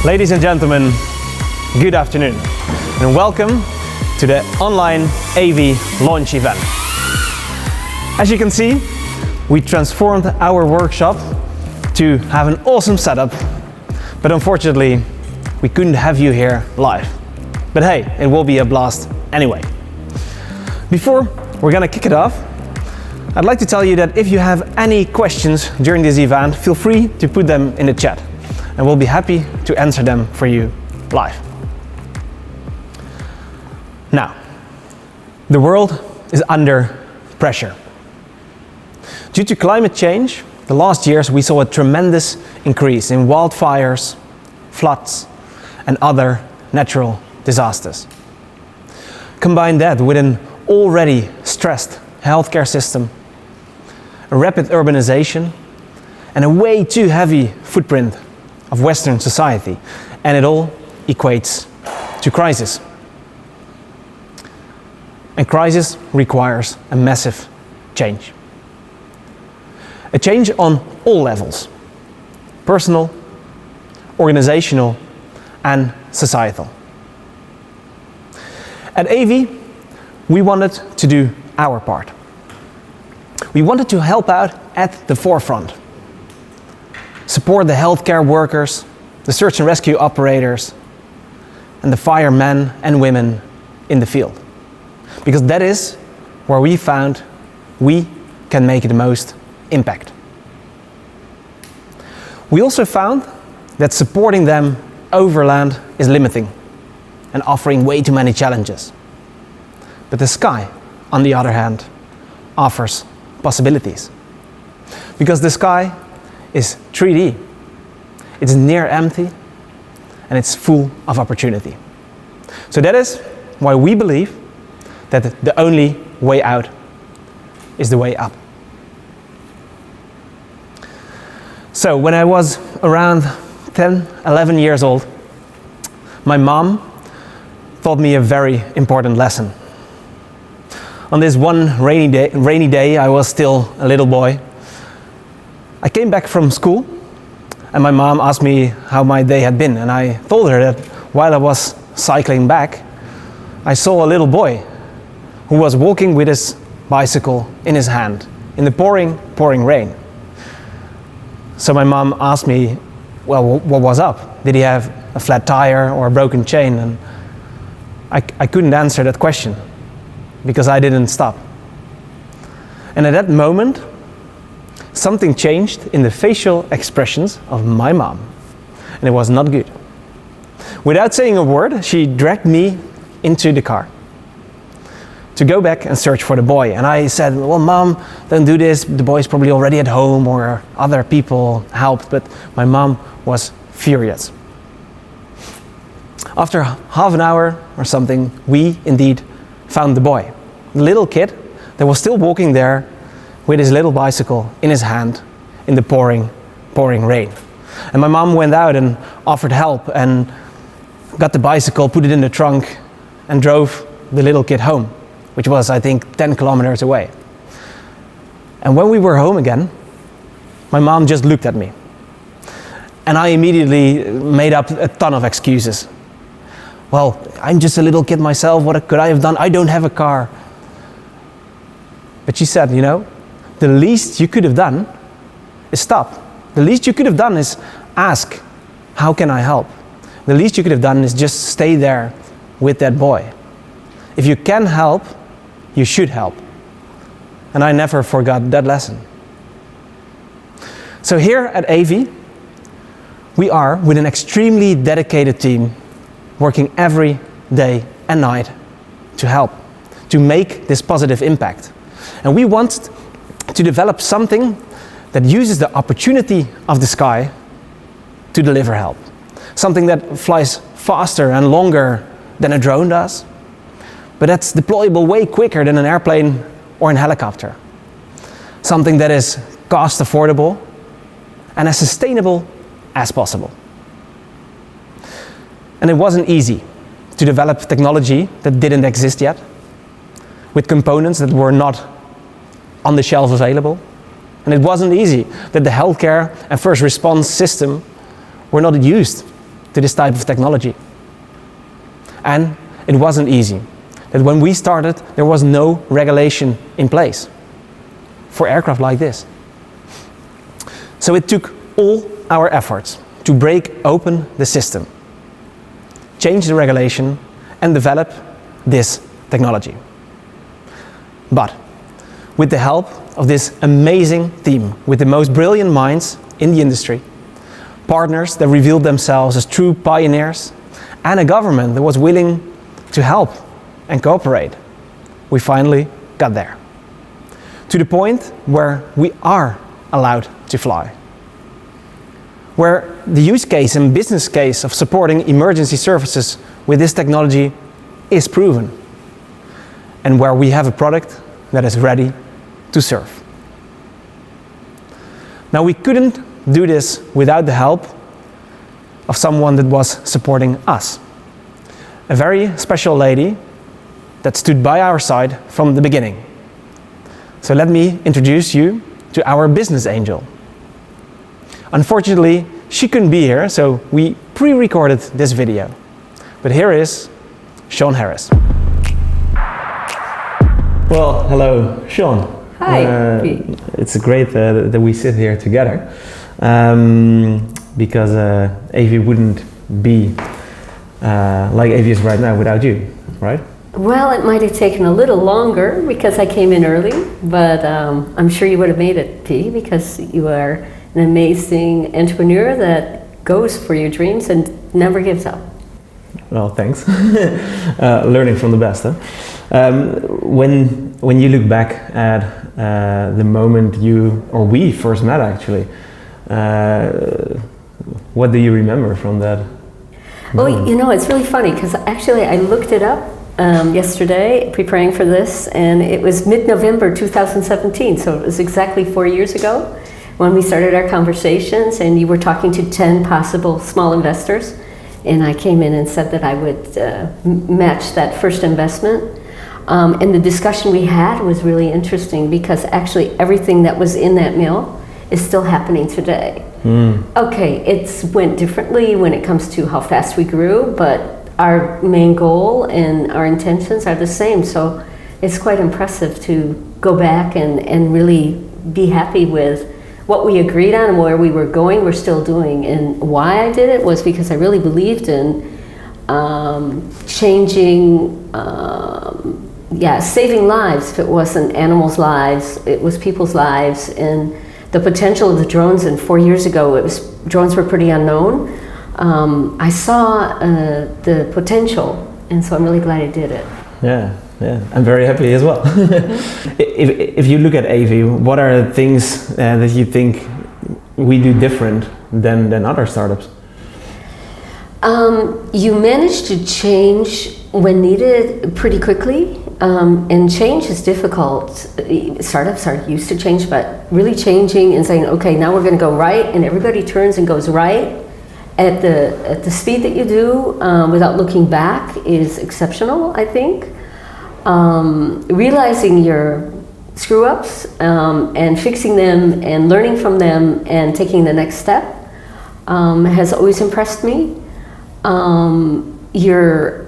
Ladies and gentlemen, good afternoon and welcome to the online AV launch event. As you can see, we transformed our workshop to have an awesome setup, but unfortunately we couldn't have you here live. But hey, it will be a blast anyway. Before we're gonna kick it off, I'd like to tell you that if you have any questions during this event, feel free to put them in the chat and we'll be happy to answer them for you live. Now, the world is under pressure. Due to climate change, the last years we saw a tremendous increase in wildfires, floods, and other natural disasters. Combine that with an already stressed healthcare system, a rapid urbanization, and a way too heavy footprint of Western society, and it all equates to crisis. And crisis requires a massive change. A change on all levels: personal, organizational, and societal. At AV, we wanted to do our part. We wanted to help out at the forefront, support the healthcare workers, the search and rescue operators, and the firemen and women in the field. Because that is where we found we can make the most impact. We also found that supporting them over land is limiting and offering way too many challenges. But the sky, on the other hand, offers possibilities. Because the sky is 3D, it's near empty, and it's full of opportunity. So that is why we believe that the only way out is the way up. So when I was around 10, 11 years old, my mom taught me a very important lesson. On this one rainy day, I was still a little boy. I came back from school and my mom asked me how my day had been, and I told her that while I was cycling back, I saw a little boy who was walking with his bicycle in his hand in the pouring rain. So my mom asked me, well, what was up? Did he have a flat tire or a broken chain? And I couldn't answer that question because I didn't stop. And at that moment, something changed in the facial expressions of my mom, and it was not good. Without saying a word, she dragged me into the car to go back and search for the boy. And I said, well, Mom, don't do this. The boy's probably already at home or other people helped. But my mom was furious. After half an hour or something, we indeed found the boy. The little kid that was still walking there with his little bicycle in his hand in the pouring rain. And my mom went out and offered help and got the bicycle, put it in the trunk, and drove the little kid home, which was, I think, 10 kilometers away. And when we were home again, my mom just looked at me. And I immediately made up a ton of excuses. Well, I'm just a little kid myself, what could I have done? I don't have a car. But she said, you know, the least you could have done is stop. The least you could have done is ask, how can I help? The least you could have done is just stay there with that boy. If you can help, you should help. And I never forgot that lesson. So here at AV, we are with an extremely dedicated team working every day and night to help, to make this positive impact. And we want to develop something that uses the opportunity of the sky to deliver help. Something that flies faster and longer than a drone does, but that's deployable way quicker than an airplane or an helicopter. Something that is cost affordable and as sustainable as possible. And it wasn't easy to develop technology that didn't exist yet, with components that were not on the shelf available. And it wasn't easy that the healthcare and first response system were not used to this type of technology. And it wasn't easy. That when we started, there was no regulation in place for aircraft like this. So it took all our efforts to break open the system, change the regulation, and develop this technology. But with the help of this amazing team, with the most brilliant minds in the industry, partners that revealed themselves as true pioneers, and a government that was willing to help and cooperate, we finally got there. To the point where we are allowed to fly. Where the use case and business case of supporting emergency services with this technology is proven. And where we have a product that is ready to serve. Now, we couldn't do this without the help of someone that was supporting us. A very special lady that stood by our side from the beginning. So let me introduce you to our business angel. Unfortunately, she couldn't be here, so we pre-recorded this video. But here is Sean Harris. Well, hello, Sean. Hi. It's great that we sit here together, because AV wouldn't be like AV is right now without you, right? Well, it might have taken a little longer because I came in early, but I'm sure you would have made it, P, because you are an amazing entrepreneur that goes for your dreams and never gives up. Well, thanks. Learning from the best, huh? When you look back at the moment we first met, actually, what do you remember from that moment? Well, you know, it's really funny because actually I looked it up yesterday preparing for this, and it was mid-November 2017, so it was exactly 4 years ago when we started our conversations, and you were talking to 10 possible small investors, and I came in and said that I would match that first investment. And the discussion we had was really interesting because actually everything that was in that mail is still happening today. Okay, it's went differently when it comes to how fast we grew, but our main goal and our intentions are the same. So it's quite impressive to go back and really be happy with what we agreed on and where we were going, we're still doing. And why I did it was because I really believed in changing, saving lives. If it wasn't animals' lives, it was people's lives. And the potential of the drones, and 4 years ago, drones were pretty unknown. I saw the potential, and so I'm really glad I did it. Yeah, I'm very happy as well. If you look at AV, what are the things that you think we do different than other startups? You managed to change when needed pretty quickly, and change is difficult. Startups are used to change, but really changing and saying, okay, now we're going to go right, and everybody turns and goes right at the speed that you do without looking back is exceptional, I think. Realizing your screw-ups and fixing them and learning from them and taking the next step has always impressed me. Your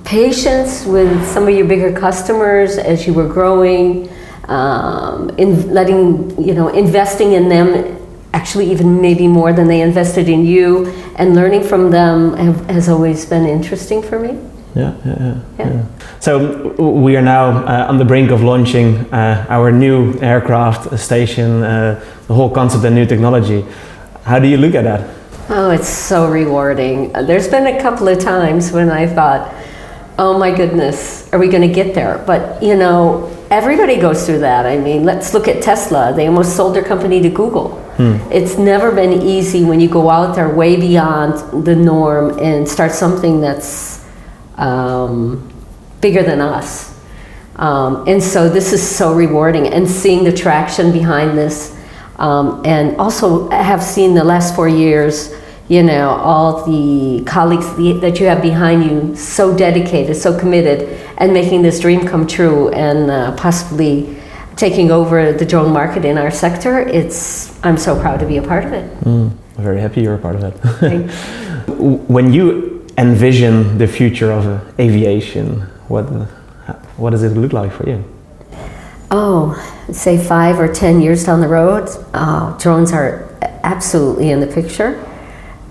patience with some of your bigger customers as you were growing, investing in them, actually even maybe more than they invested in you, and learning from them has always been interesting for me. Yeah. So we are now on the brink of launching our new aircraft station, the whole concept and new technology. How do you look at that? Oh, it's so rewarding. There's been a couple of times when I thought, oh my goodness, are we going to get there? But you know, everybody goes through that. I mean, let's look at Tesla. They almost sold their company to Google. It's never been easy when you go out there way beyond the norm and start something that's bigger than us. And so this is so rewarding, and seeing the traction behind this, and also have seen the last 4 years, you know, all the colleagues that you have behind you, so dedicated, so committed, and making this dream come true, and possibly taking over the drone market in our sector. I'm so proud to be a part of it. I'm very happy you're a part of it. Thanks. When you envision the future of aviation, what does it look like for you? Oh, say 5 or 10 years down the road, drones are absolutely in the picture.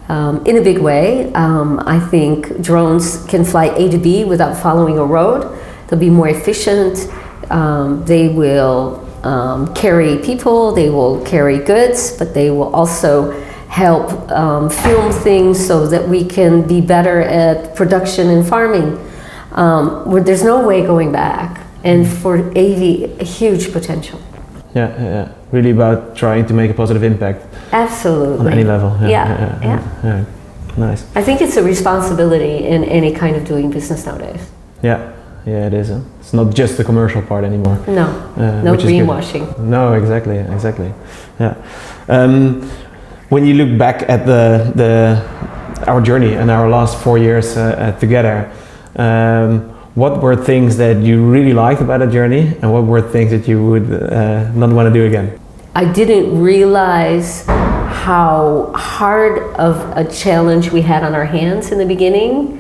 In a big way. I think drones can fly A to B without following a road. They'll be more efficient. They will carry people, they will carry goods, but they will also help film things so that we can be better at production and farming. Where there's no way going back. And for AV, a huge potential. Yeah. Really about trying to make a positive impact. Absolutely. On any level. Yeah. Nice. I think it's a responsibility in any kind of doing business nowadays. Yeah, it is. It's not just the commercial part anymore. No greenwashing. No, exactly. Yeah. When you look back at our journey and our last 4 years together, what were things that you really liked about the journey, and what were things that you would not want to do again? I didn't realize how hard of a challenge we had on our hands in the beginning.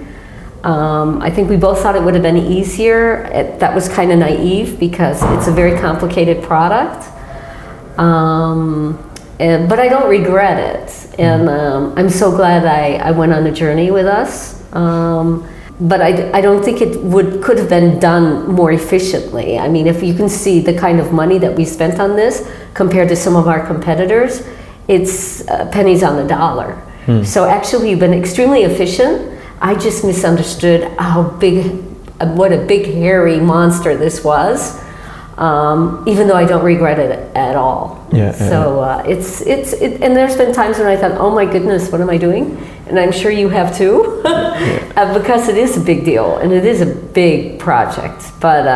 I think we both thought it would have been easier. That was kind of naive because it's a very complicated product. But I don't regret it. And I'm so glad I went on the journey with us. But I don't think it could have been done more efficiently. I mean, if you can see the kind of money that we spent on this compared to some of our competitors, it's pennies on the dollar. So actually, we've been extremely efficient. I just misunderstood what a big hairy monster this was, even though I don't regret it at all. And there's been times when I thought, oh my goodness, what am I doing? And I'm sure you have too, because it is a big deal and it is a big project. But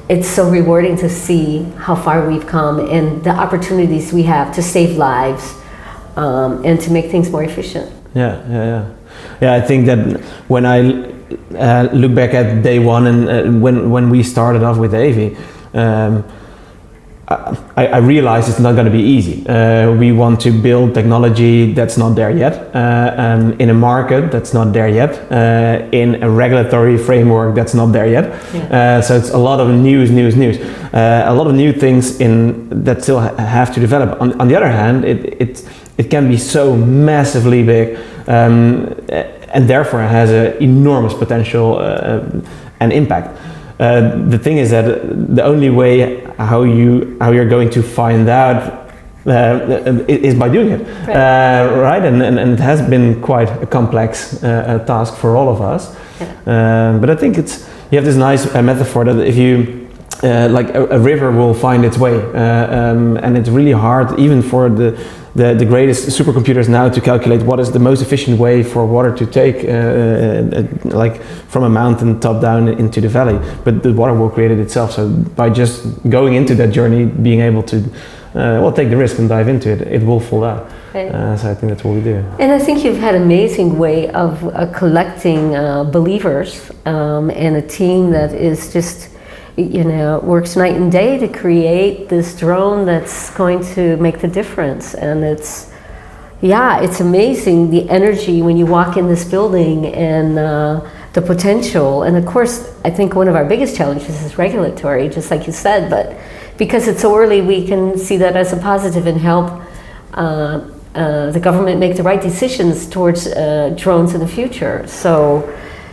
it's so rewarding to see how far we've come and the opportunities we have to save lives and to make things more efficient. Yeah, I think that when I look back at day one and when we started off with Avi, I realized it's not going to be easy. We want to build technology that's not there yet, in a market that's not there yet, in a regulatory framework that's not there yet. So it's a lot of news. A lot of new things that still have to develop. On the other hand, it can be so massively big, and therefore has an enormous potential and impact. The thing is that the only way how you're going to find out is by doing it, right? And it has been quite a complex task for all of us. But I think you have this nice metaphor that if you like a river will find its way, and it's really hard even for the greatest supercomputers now to calculate what is the most efficient way for water to take like from a mountain top down into the valley, but the water will create it itself. So by just going into that journey, being able to take the risk and dive into it, it will fall out. So I think that's what we do. And I think you've had an amazing way of collecting believers and a team that is just works night and day to create this drone that's going to make the difference. And it's amazing the energy when you walk in this building and the potential. And of course, I think one of our biggest challenges is regulatory, just like you said, but because it's so early, we can see that as a positive and help the government make the right decisions towards drones in the future. So,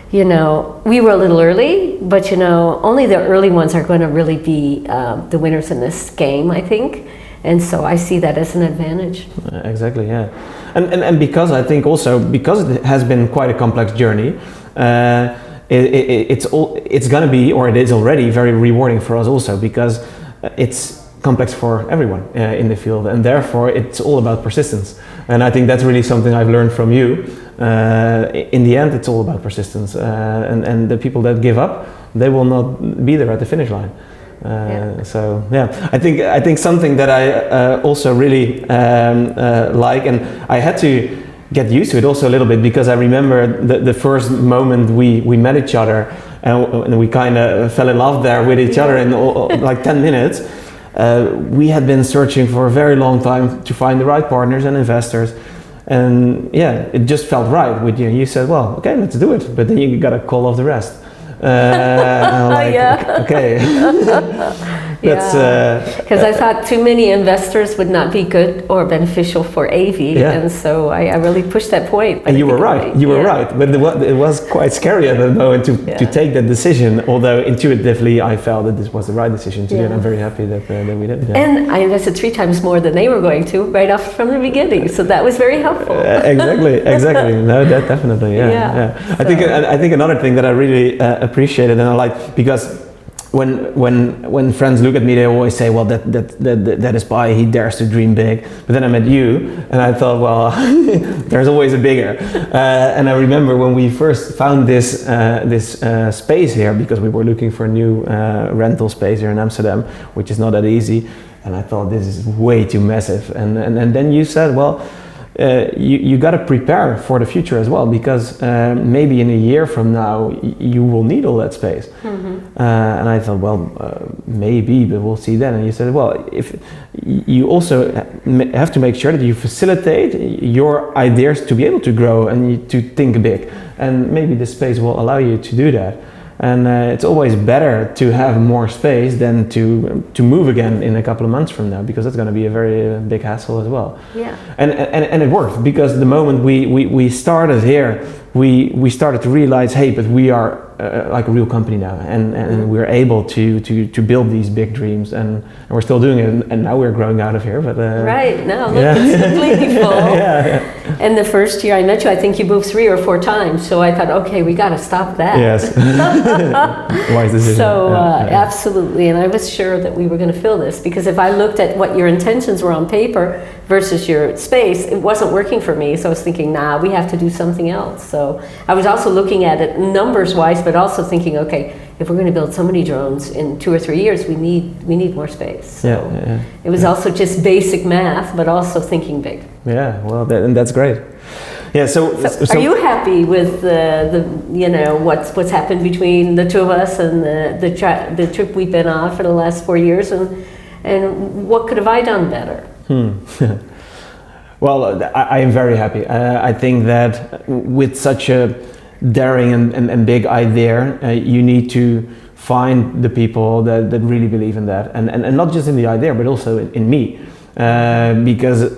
we were a little early, but only the early ones are going to really be the winners in this game, I think. And so I see that as an advantage. Exactly, yeah. And because I think also, because it has been quite a complex journey, it's going to be, or it is already, very rewarding for us also, because it's complex for everyone in the field, and therefore it's all about persistence. And I think that's really something I've learned from you. In the end, it's all about persistence, and the people that give up, they will not be there at the finish line. So I think something that I also really like, and I had to get used to it also a little bit, because I remember the first moment we met each other, and we kind of fell in love there with each other in like 10 minutes. We had been searching for a very long time to find the right partners and investors. And yeah, it just felt right with you. You said, well, okay, let's do it. But then you got a call off the rest. And I'm like, Yeah. okay. Because I thought too many investors would not be good or beneficial for AV, and so I really pushed that point. And you were right. You were right, but it was quite scary at the moment to take that decision. Although intuitively, I felt that this was the right decision to do, and I'm very happy that we did. Yeah. And I invested 3 times more than they were going to right off from the beginning, so that was very helpful. Exactly. No, that definitely. Yeah. So. I think another thing that I really appreciated and I like, because when friends look at me, they always say, well, that is Pai, he dares to dream big. But then I met you and I thought, well, there's always a bigger. And I remember when we first found this space here, because we were looking for a new rental space here in Amsterdam, which is not that easy. And I thought, this is way too massive. And then you said, well, you got to prepare for the future as well, because maybe in a year from now you will need all that space. And I thought, well, maybe, but we'll see then. And you said, well, if you also have to make sure that you facilitate your ideas to be able to grow and to think big, and maybe the space will allow you to do that. And it's always better to have more space than to move again in a couple of months from now, because that's going to be a very big hassle as well. Yeah. And it worked, because the moment we started here, we started to realize, hey, but we are like a real company now, and we're able to build these big dreams, and we're still doing it, and now we're growing out of here. But right now, look, it's completely full. And the first year I met you, I think you moved 3 or 4 times, so I thought, okay, we got to stop that. Yes. Wise decision. So absolutely, and I was sure that we were going to fill this, because if I looked at what your intentions were on paper versus your space, it wasn't working for me. So I was thinking, nah, we have to do something else. So I was also looking at it numbers-wise, but also thinking, okay, if we're going to build so many drones in 2 or 3 years, we need more space. So it was also just basic math, but also thinking big. Yeah, well, and that's great. Yeah. So are you happy with the what's happened between the two of us and the trip we've been on for the last 4 years, and what could have I done better? Well, I am very happy. I think that with such a daring and big idea, you need to find the people that really believe in that, and not just in the idea, but also in me, because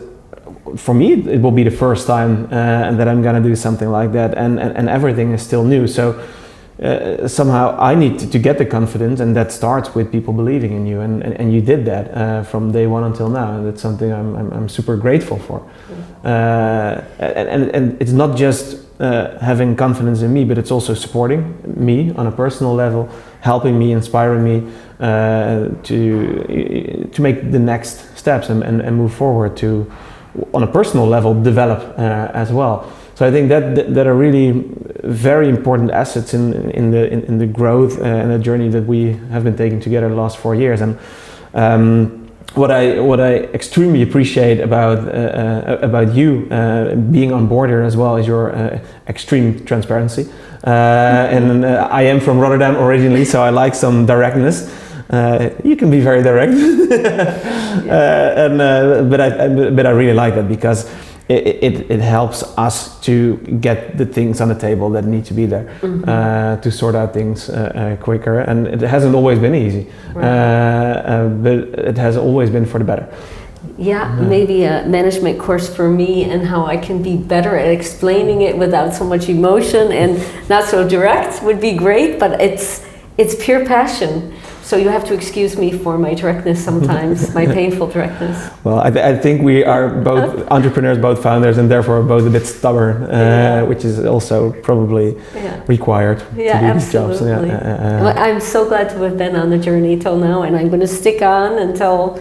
for me it will be the first time that I'm gonna do something like that, and everything is still new. So somehow I need to get the confidence, and that starts with people believing in you, and you did that from day one until now, and that's something I'm super grateful for. And it's not just having confidence in me, but it's also supporting me on a personal level, helping me, inspiring me to make the next steps and move forward to, on a personal level, develop as well. So I think that are really very important assets in the growth and the journey that we have been taking together the last 4 years. And what I extremely appreciate about you being on board here as well is your extreme transparency. And I am from Rotterdam originally, so I like some directness. You can be very direct, but I really like that, because it helps us to get the things on the table that need to be there, to sort out things quicker. And it hasn't always been easy, but it has always been for the better. Yeah, maybe a management course for me, and how I can be better at explaining it without so much emotion and not so direct would be great, but it's pure passion. So you have to excuse me for my directness sometimes, my painful directness. Well, I think we are both entrepreneurs, both founders, and therefore both a bit stubborn, which is also probably required to do these jobs. Well, I'm so glad to have been on the journey till now, and I'm going to stick on until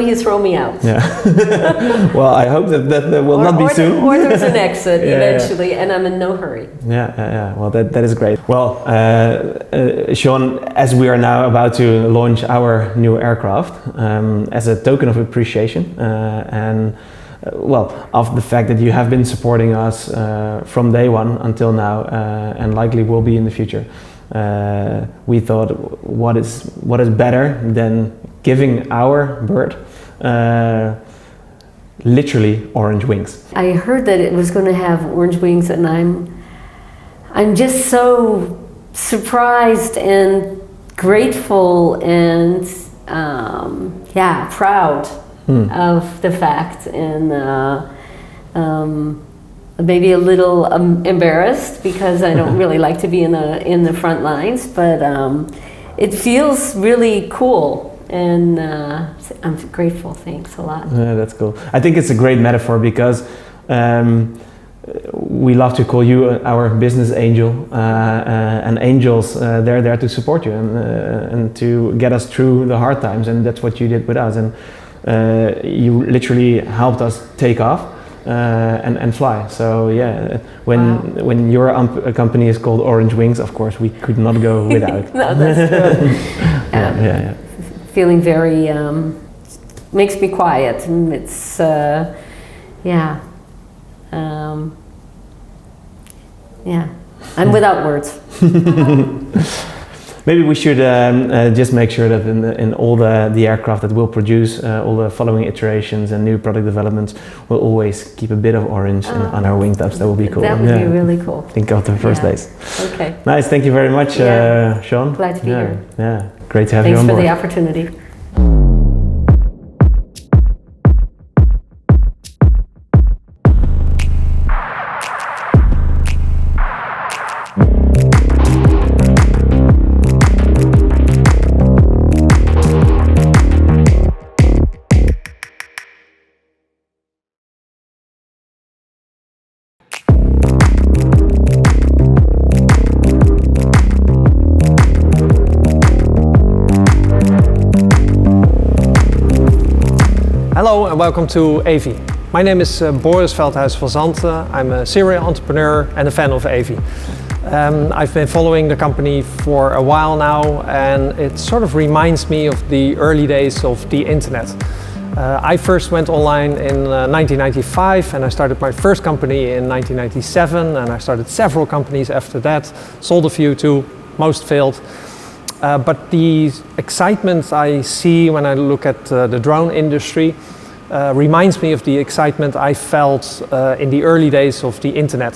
you throw me out. Yeah. Well, I hope that will not be soon. Or there's an exit eventually, and I'm in no hurry. Yeah. Well, that is great. Well, Sean, as we are now about to launch our new aircraft, as a token of appreciation and of the fact that you have been supporting us from day one until now, and likely will be in the future, we thought, what is better than giving our bird literally orange wings. I heard that it was going to have orange wings, and I'm just so surprised and grateful and proud of the fact, and maybe a little embarrassed because I don't really like to be in the front lines, but it feels really cool. And I'm grateful. Thanks a lot. Yeah, that's cool. I think it's a great metaphor because we love to call you our business angel, and angels, they're there to support you and to get us through the hard times, and that's what you did with us. And you literally helped us take off and fly. So yeah, when your company is called Orange Wings, of course we could not go without. No, that's true. Yeah. Feeling very makes me quiet. It's I'm without words. Maybe we should just make sure that in all the aircraft that we'll produce, all the following iterations and new product developments, we'll always keep a bit of orange on our wingtips. That would be cool. That would be really cool. Think of the first days. Okay. Nice. Thank you very much, Sean. Glad to be here. Yeah. Great to have you Thanks on for board. the opportunity. Hello and welcome to Avi. My name is Boris Veldhuis-Van I'm a serial entrepreneur and a fan of Avi. I've been following the company for a while now, and it sort of reminds me of the early days of the internet. I first went online in 1995, and I started my first company in 1997, and I started several companies after that, sold a few too, most failed. But the excitement I see when I look at the drone industry reminds me of the excitement I felt in the early days of the internet,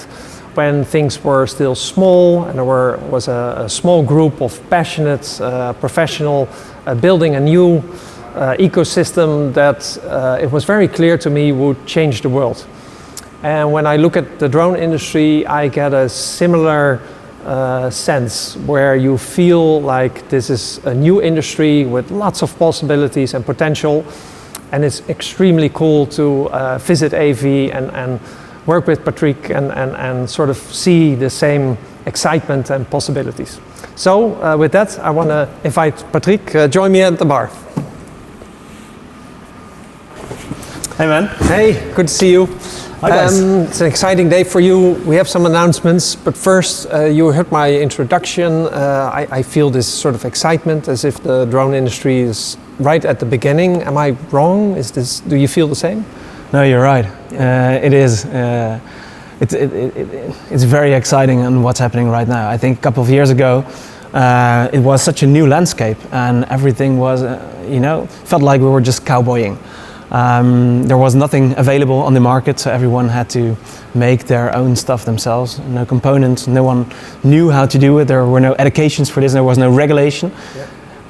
when things were still small and there was a small group of passionate professionals building a new ecosystem that it was very clear to me would change the world. And when I look at the drone industry, I get a similar sense where you feel like this is a new industry with lots of possibilities and potential, and it's extremely cool to visit AV and work with Patrick and sort of see the same excitement and possibilities. So with that, I want to invite Patrick, join me at the bar. Hey man. Hey, good to see you. Hi guys. It's an exciting day for you. We have some announcements, but first, you heard my introduction. I feel this sort of excitement as if the drone industry is right at the beginning. Am I wrong? Do you feel the same? No, you're right. It is. It's very exciting on what's happening right now. I think a couple of years ago, it was such a new landscape, and everything was, felt like we were just cowboying. There was nothing available on the market, so everyone had to make their own stuff themselves. No components, no one knew how to do it. There were no educations for this, there was no regulation,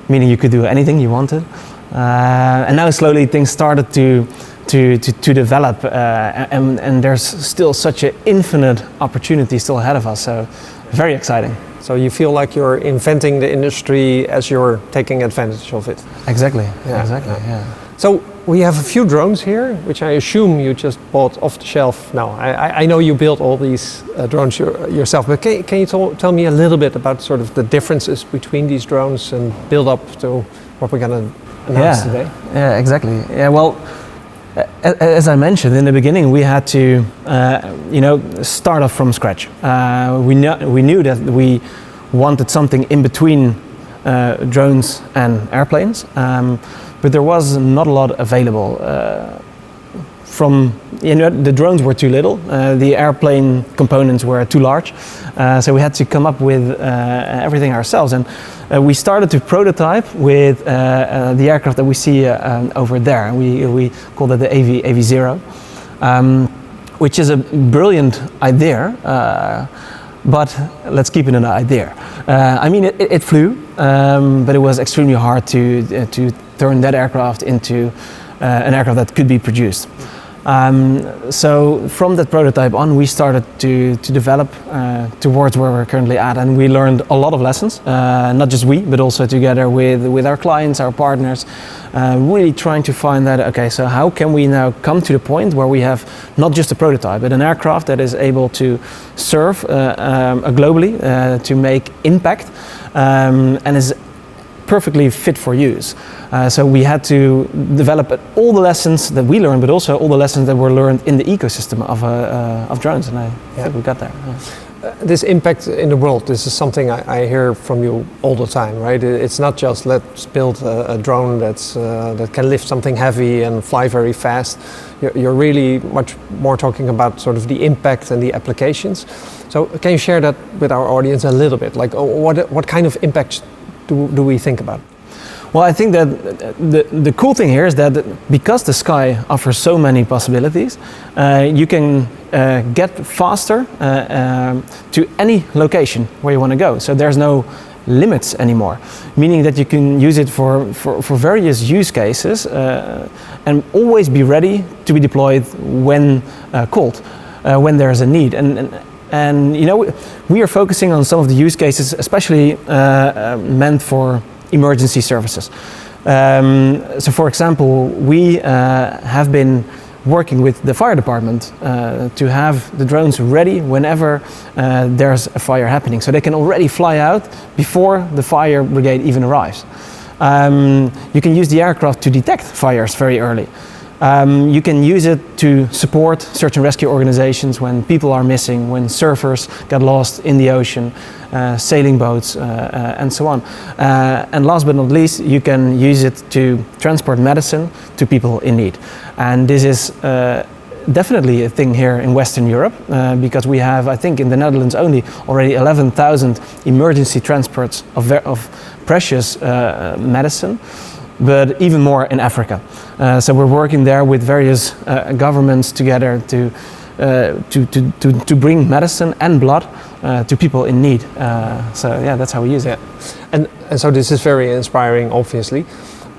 meaning you could do anything you wanted. And now slowly things started to develop, and there's still such an infinite opportunity still ahead of us, so very exciting. So you feel like you're inventing the industry as you're taking advantage of it. Exactly, yeah. So we have a few drones here, which I assume you just bought off the shelf. No, I know you built all these drones yourself, but can you tell me a little bit about sort of the differences between these drones and build up to what we're going to announce today? Yeah, exactly. Yeah, well, as I mentioned in the beginning, we had to, start off from scratch. We knew that we wanted something in between drones and airplanes. But there was not a lot available from, the drones were too little, the airplane components were too large, so we had to come up with everything ourselves. And we started to prototype with the aircraft that we see over there. We called it the AV0, which is a brilliant idea, but let's keep it an idea. I mean, it flew, but it was extremely hard to turn that aircraft into an aircraft that could be produced. So from that prototype on, we started to develop towards where we're currently at, and we learned a lot of lessons, not just we, but also together with our clients, our partners, really trying to find that, okay, so how can we now come to the point where we have not just a prototype, but an aircraft that is able to serve globally, to make impact, and is perfectly fit for use. So we had to develop all the lessons that we learned, but also all the lessons that were learned in the ecosystem of drones, and I think we got there. This impact in the world, this is something I hear from you all the time, right? It's not just let's build a drone that can lift something heavy and fly very fast. You're really much more talking about sort of the impact and the applications. So can you share that with our audience a little bit? Like what kind of impact do we think about? Well, I think that the cool thing here is that because the sky offers so many possibilities, you can get faster to any location where you want to go. So there's no limits anymore, meaning that you can use it for various use cases and always be ready to be deployed when called, when there's a need. And we are focusing on some of the use cases, especially meant for emergency services. So for example, we have been working with the fire department to have the drones ready whenever there's a fire happening, so they can already fly out before the fire brigade even arrives. You can use the aircraft to detect fires very early. You can use it to support search and rescue organizations when people are missing, when surfers get lost in the ocean, sailing boats, and so on. And last but not least, you can use it to transport medicine to people in need. And this is definitely a thing here in Western Europe, because we have, I think in the Netherlands only, already 11,000 emergency transports of precious medicine, but even more in Africa. So we're working there with various governments together to bring medicine and blood to people in need. So yeah, that's how we use it. And so this is very inspiring, obviously.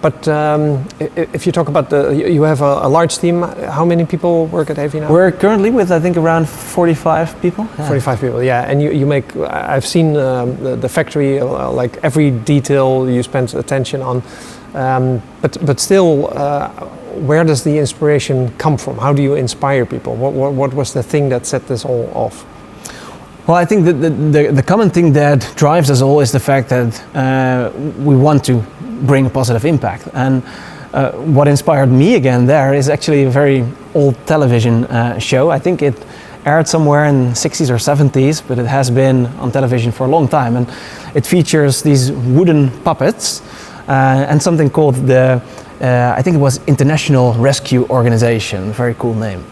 But if you talk about you have a large team. How many people work at AV now? We're currently with, I think, around 45 people. Yeah. 45 people, yeah. And you make, I've seen the factory, like every detail you spend attention on. But still, where does the inspiration come from? How do you inspire people? What was the thing that set this all off? Well, I think the common thing that drives us all is the fact that we want to bring a positive impact. And what inspired me again there is actually a very old television show. I think it aired somewhere in the 60s or 70s, but it has been on television for a long time. And it features these wooden puppets and something called I think it was International Rescue Organization, very cool name.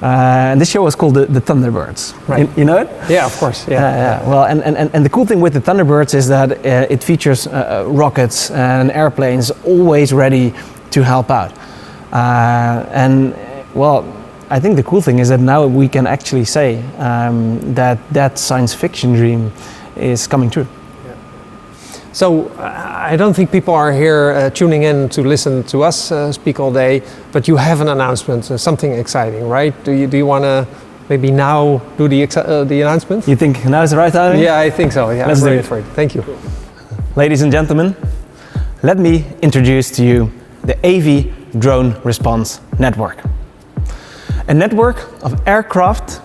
And this show was called the Thunderbirds. Right. You know it? Yeah, of course. Yeah. Well, and the cool thing with the Thunderbirds is that it features rockets and airplanes always ready to help out. And well, I think the cool thing is that now we can actually say that science fiction dream is coming true. So I don't think people are here tuning in to listen to us speak all day, but you have an announcement, something exciting, right? Do you want to maybe now do the announcement? You think now is the right time? Yeah, I think so. Yeah, let's do it. For it. Thank you. Ladies and gentlemen, let me introduce to you the AV Drone Response Network. A network of aircraft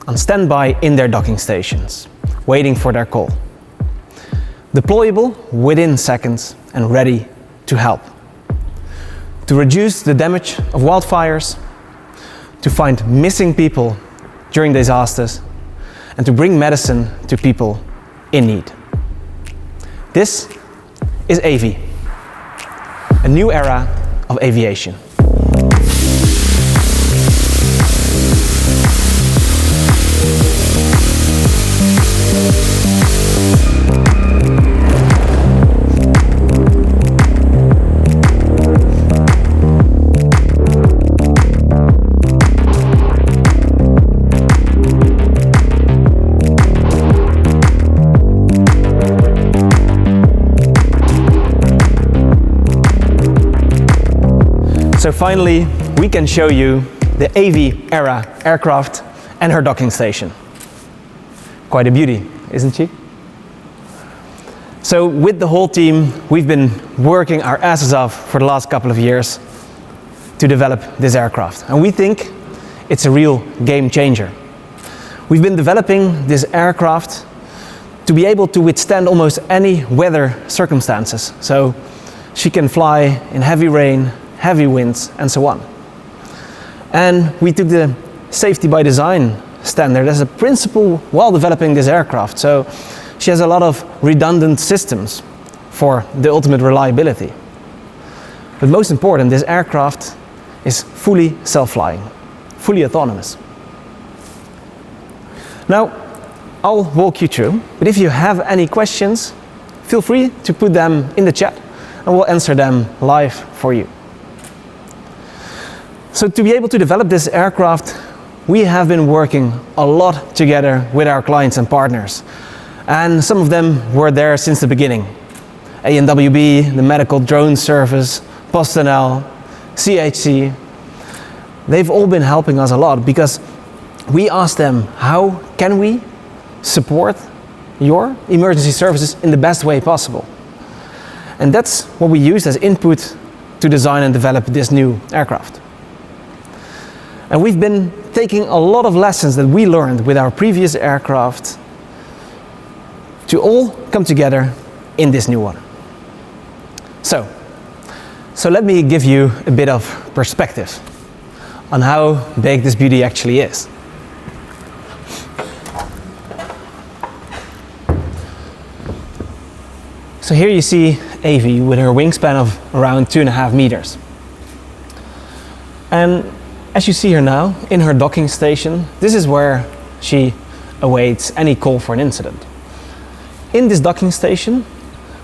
on standby in their docking stations, waiting for their call. Deployable within seconds and ready to help. To reduce the damage of wildfires, to find missing people during disasters, and to bring medicine to people in need. This is AV, a new era of aviation. finally, we can show you the Aera aircraft and her docking station. Quite a beauty, isn't she? So with the whole team, we've been working our asses off for the last couple of years to develop this aircraft. And we think it's a real game changer. We've been developing this aircraft to be able to withstand almost any weather circumstances. So she can fly in heavy rain, heavy winds, and so on. And we took the safety by design standard as a principle while developing this aircraft. So she has a lot of redundant systems for the ultimate reliability. But most important, this aircraft is fully self-flying, fully autonomous. Now, I'll walk you through, but if you have any questions, feel free to put them in the chat and we'll answer them live for you. So to be able to develop this aircraft, we have been working a lot together with our clients and partners. And some of them were there since the beginning. ANWB, the Medical Drone Service, PostNL, CHC. They've all been helping us a lot because we asked them, how can we support your emergency services in the best way possible? And that's what we used as input to design and develop this new aircraft. And we've been taking a lot of lessons that we learned with our previous aircraft to all come together in this new one. So let me give you a bit of perspective on how big this beauty actually is. So here you see Avi with her wingspan of around 2.5 meters. And as you see her now, in her docking station, this is where she awaits any call for an incident. In this docking station,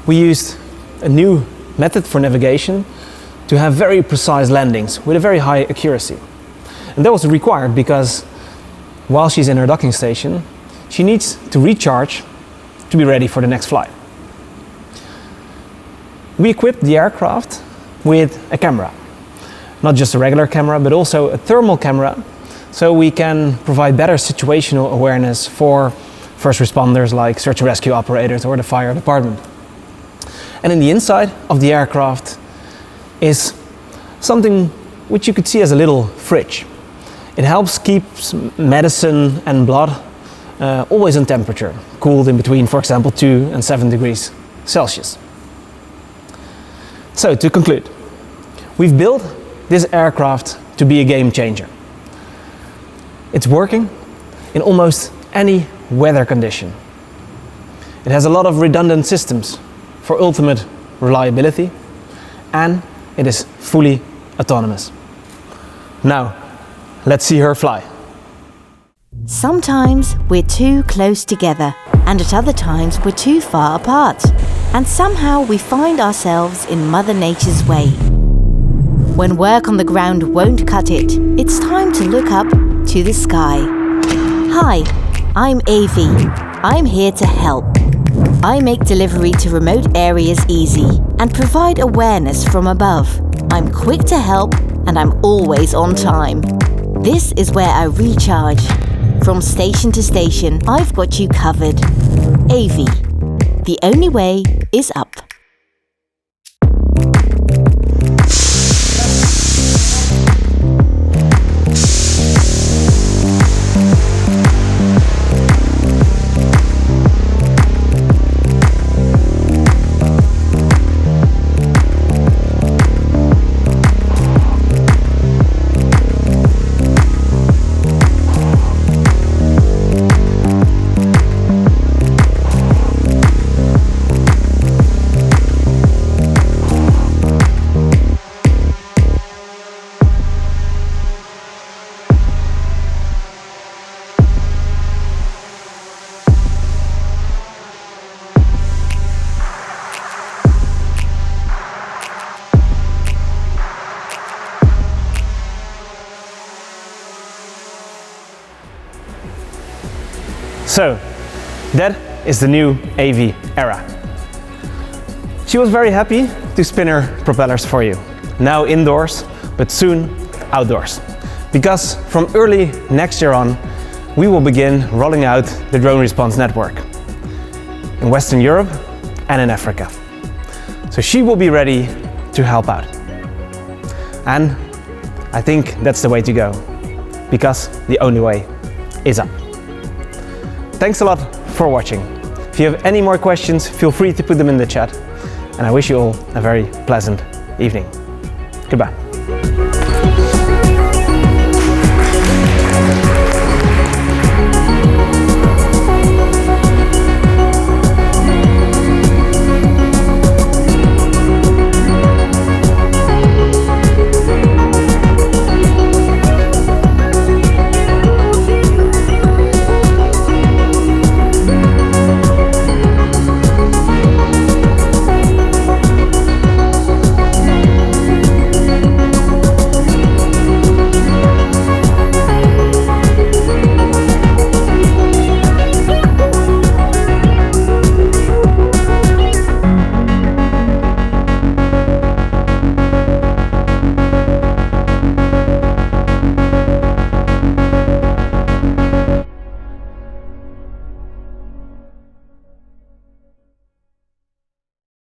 we used a new method for navigation to have very precise landings with a very high accuracy. And that was required because while she's in her docking station, she needs to recharge to be ready for the next flight. We equipped the aircraft with a camera. Not just a regular camera, but also a thermal camera, so we can provide better situational awareness for first responders like search and rescue operators or the fire department. And in the inside of the aircraft is something which you could see as a little fridge. It helps keep medicine and blood always in temperature, cooled in between, for example, 2 and 7 degrees Celsius. So to conclude, we've built this aircraft to be a game changer. It's working in almost any weather condition. It has a lot of redundant systems for ultimate reliability, and it is fully autonomous. Now, let's see her fly. Sometimes we're too close together, and at other times we're too far apart. And somehow we find ourselves in Mother Nature's way. When work on the ground won't cut it, it's time to look up to the sky. Hi, I'm Avi. I'm here to help. I make delivery to remote areas easy and provide awareness from above. I'm quick to help and I'm always on time. This is where I recharge. From station to station, I've got you covered. Avi. The only way is up. So, that is the new Aera. She was very happy to spin her propellers for you. Now indoors, but soon outdoors. Because from early next year on, we will begin rolling out the drone response network in Western Europe and in Africa. So she will be ready to help out. And I think that's the way to go, because the only way is up. Thanks a lot for watching. If you have any more questions, feel free to put them in the chat. And I wish you all a very pleasant evening. Goodbye.